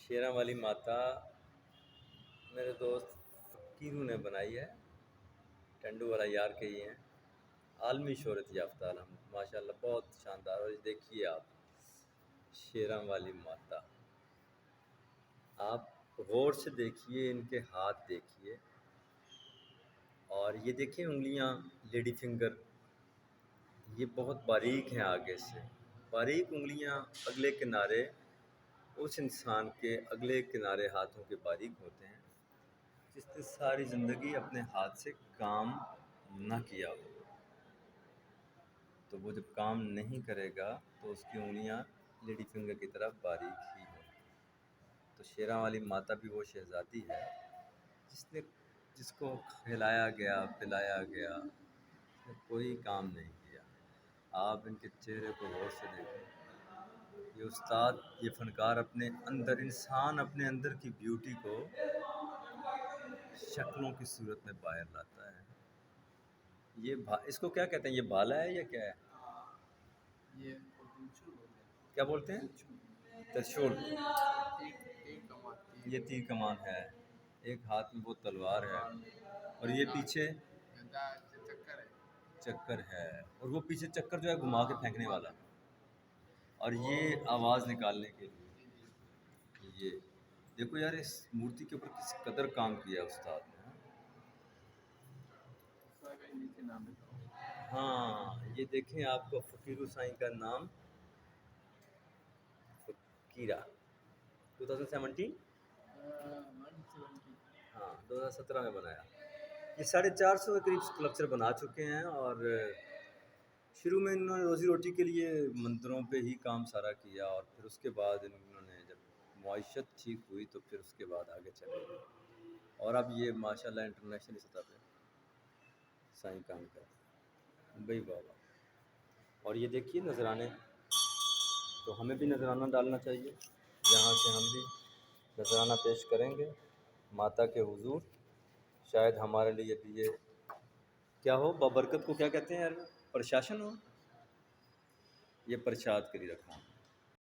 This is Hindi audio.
शेरा वाली माता मेरे दोस्त कीरू ने बनाई है। टंडू वाला यार के ही हैं। आलमी शोहरत याफ्ता माशाल्लाह बहुत शानदार। और देखिए आप शेरा वाली माता, आप गौर से देखिए, इनके हाथ देखिए और ये देखिए उंगलियां, लेडी फिंगर, ये बहुत बारीक हैं। आगे से बारीक उंगलियां, अगले किनारे उस इंसान के अगले किनारे हाथों के बारीक होते हैं जिसने सारी ज़िंदगी अपने हाथ से काम ना किया हो। तो वो जब काम नहीं करेगा तो उसकी उंगलियां लेडी फिंगर की तरह बारीक ही हों। तो शेरा वाली माता भी वो शहज़ादी है जिसको खिलाया गया, पिलाया गया, उसने कोई काम नहीं किया। आप इनके चेहरे को गौर से देखें। ये उस्ताद, ये फ़नकार अपने अंदर, इंसान अपने अंदर की ब्यूटी को शक्लों की सूरत में बाहर लाता है। ये इसको क्या कहते हैं? ये भाला है या क्या है? ये क्या बोलते हैं? त्रिशूल। तीर कमान ये तीर कमान है। एक हाथ में वो तलवार है और ये पीछे चक्कर है। चक्कर है और वो पीछे चक्कर जो है घुमा के फेंकने वाला, और ये आवाज़ निकालने के लिए। ये देखो यार, इस मूर्ति के ऊपर किस कदर काम किया है उस्ताद ने। नीचे नाम लिखा हाँ, ये देखें, आपको फ़कीर साईं का नाम फ़कीरा 2017। हाँ, 2017 में बनाया। ये 450 के करीब स्कल्पचर बना चुके हैं और शुरू में इन्होंने रोज़ी रोटी के लिए मंदिरों पे ही काम सारा किया और फिर उसके बाद इन्होंने जब मुआइशत ठीक हुई तो फिर उसके बाद आगे चले गए। और अब ये माशाल्लाह इंटरनेशनल सतह पे साईं काम कर भाई बाबा। और ये देखिए नजराने, तो हमें भी नजराना डालना चाहिए। यहाँ से हम भी नजराना पेश करेंगे माता के हुजूर। शायद हमारे लिए भी ये क्या हो, बाबरकत को क्या कहते हैं यार, प्रशासन हो, ये प्रसाद के लिए रखा।